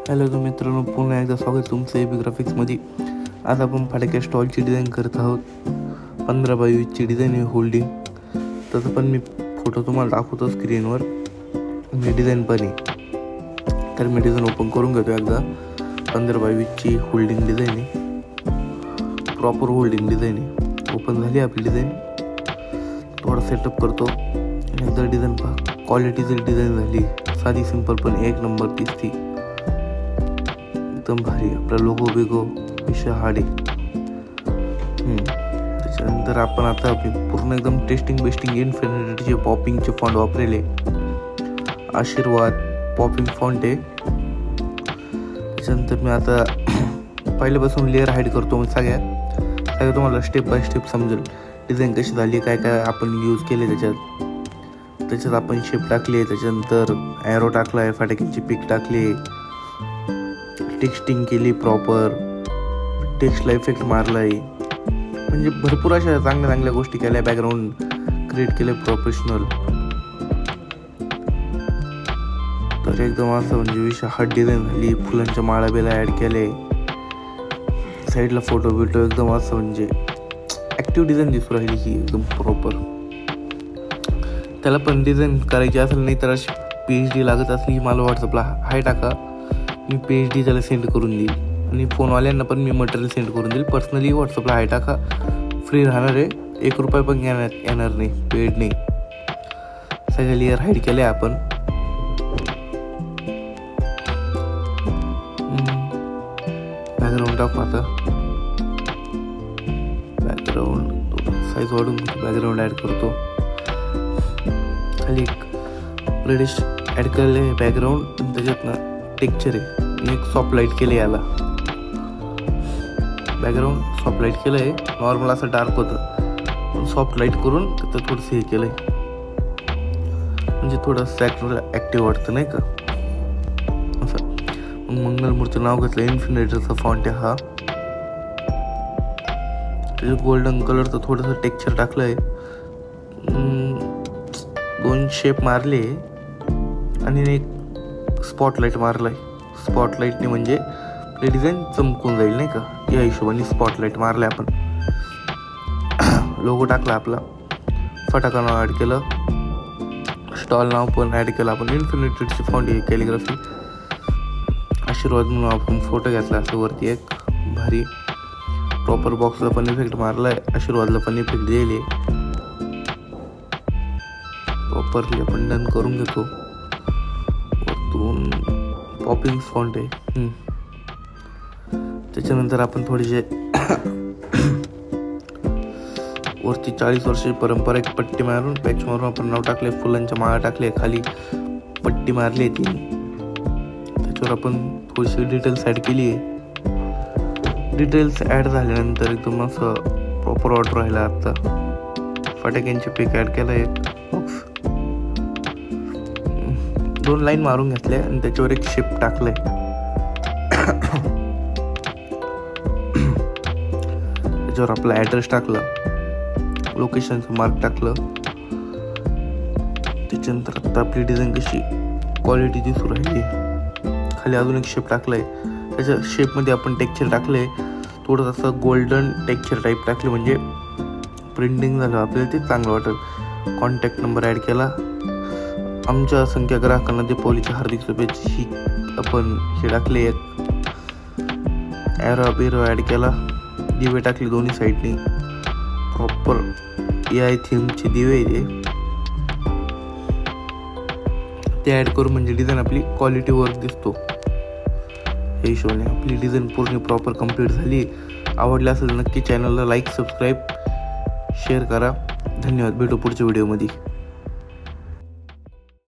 Hello मित्रांनो, पुन्हा एकदा स्वागत तुमचं एबी ग्राफिक्समध्ये. आज आपण फाटक्या स्टॉलची डिझाईन करत आहोत. 15x20ची डिझाईन आहे होल्डिंग. तसं पण मी फोटो तुम्हाला दाखवतो स्क्रीनवर. मी डिझाईन पण आहे, तर मी डिझाईन ओपन करून घेतो एकदा. 15x20ची होल्डिंग डिझाईन आहे, प्रॉपर होल्डिंग डिझाईन आहे. ओपन झाली आपली डिझाईन. थोडा सेटअप करतो आणि एकदा डिझाईन पहा. क्वालिटीची डिझाईन झाली, साधी सिंपल पण एक नंबर दिसती, एकदम भारी. आपला लोगो बिगो विषय हाडे. त्याच्यानंतर आपण आता पूर्ण एकदम टेस्टिंग बेस्टिंग इन्फिनिटीचे पॉपिंगचे फॉन्ट वापरले. आशीर्वाद पॉपिंग फॉन्ट आहे. त्याच्यानंतर मी आता पहिल्यापासून लेअर हाईड करतो. मग सगळ्या तुम्हाला स्टेप बाय स्टेप समजेल डिझाईन कशी झाली, काय काय आपण यूज केले त्याच्यात आपण शेप टाकले. त्याच्यानंतर ॲरो टाकला आहे, फाटक्यांची पिक टाकली, टेक्स्टिंग केली, प्रॉपर टेक्स्टला इफेक्ट मारला आहे. म्हणजे भरपूर अशा चांगल्या गोष्टी केल्या. बॅकग्राऊंड क्रिएट केले प्रोफेशनल. तर एकदम असं म्हणजे विषय हार्ड डिझाईन झाली. फुलांच्या माळा बिला ॲड केले, साईडला फोटो बिटो एकदम असं म्हणजे ॲक्टिव्ह डिझाईन दिसू राहिली ही एकदम प्रॉपर. त्याला पण डिझाईन करायची असेल नाही तर अशी PhD लागत असली मला व्हॉट्सअपला हाय टाका, मी PhD त्याला सेंड करून देईल. आणि फोनवाल्यांना पण मी मटेरियल सेंड करून देईल. पर्सनली व्हॉट्सअपला हाय टाका, फ्री राहणार आहे. 1 रुपया पण येणार नाही, पेड नाही. सगळे लेअर हाईड केले आपण. बॅकग्राऊंड टाकू आता. बॅकग्राऊंड साईज वाढून बॅकग्राऊंड ॲड करतो. खाली एक रेडिश ॲड केले बॅकग्राऊंड. त्याच्यात ना टेक्स्चर आहे, मी एक सॉफ्ट लाईट केले. याला बॅकग्राऊंड सॉफ्ट लाईट केलं आहे. नॉर्मल असं डार्क होतं, पण सॉफ्ट लाईट करून तिथं थोडंसं हे केलं आहे, म्हणजे थोडंसं ॲक्टिव्ह वाटतं नाही का असं. मग मंगलमूर्तीचं नाव घेतलं. इन्फिनिटीचा फॉन्ट आहे हा. त्याचं गोल्डन कलरचं थोडंसं टेक्स्चर टाकलं आहे. 2 शेप मारले आणि एक स्पॉटलाईट मारलाय. स्पॉटलाईटने म्हणजे डिझाईन चमकून जाईल नाही का, या हिशोबाने स्पॉटलाईट मारले आपण. लोगो टाकला आपला. फटाका नाव ॲड केलं. स्टॉल नाव पण ॲड केलं आपण. इन्फिनिटीची फॉन्ट आहे, कॅलिग्राफी. आशीर्वाद म्हणून आपण फोटो घेतला असं वरती एक भारी. प्रॉपर बॉक्सला पण इफेक्ट मारलाय, आशीर्वादला पण इफेक्ट दिले. प्रॉपरली आपण डन करून घेतो. वरतून पॉपिंग फॉन्ट आहे. त्याच्यानंतर आपण थोडेसे वरती 40 वर्षाची परंपरा एक पट्टी मारून पॅच मारून आपण नाव टाकले. फुलांच्या माळा टाकले, खाली पट्टी मारली ती. त्याच्यावर आपण थोडीशी डिटेल्स ॲड केली आहे. डिटेल्स ॲड झाल्यानंतर एकदम असं प्रॉपर ऑर्डर राहिला. आता फटाक्यांची पिक ॲड केला एक बॉक्स. 2 लाईन मारून घेतल्या आणि त्याच्यावर एक शेप टाकलंय. त्याच्यावर आपला ॲड्रेस टाकला, लोकेशनचं मार्क टाकलं. त्याच्यानंतर आता आपली डिझाईन कशी क्वालिटी दिसू राहिली. खाली अजून एक शेप टाकलाय. त्याच्या शेपमध्ये आपण टेक्स्चर टाकलंय, थोडंसं असं गोल्डन टेक्स्चर टाईप टाकले, म्हणजे प्रिंटिंग झालं आपल्याला ते चांगलं वाटेल. कॉन्टॅक्ट नंबर ॲड केला. आमच्या असंख्य ग्राहकांना दीपावलीची हार्दिक शुभेच्छा ही आपण हे टाकले. एक ॲरो बिरो ॲड केला. दिवे टाकले दोन्ही साईडनी. प्रॉपर AI थीमचे दिवे ते ॲड करून म्हणजे डिझाईन आपली क्वालिटी वर्क दिसतो. या हिशोबाने आपली डिझाईन पूर्ण प्रॉपर कंप्लीट झाली. आवडली असेल नक्की चॅनलला लाईक सबस्क्राईब शेअर करा. धन्यवाद. भेटू पुढच्या व्हिडिओमध्ये.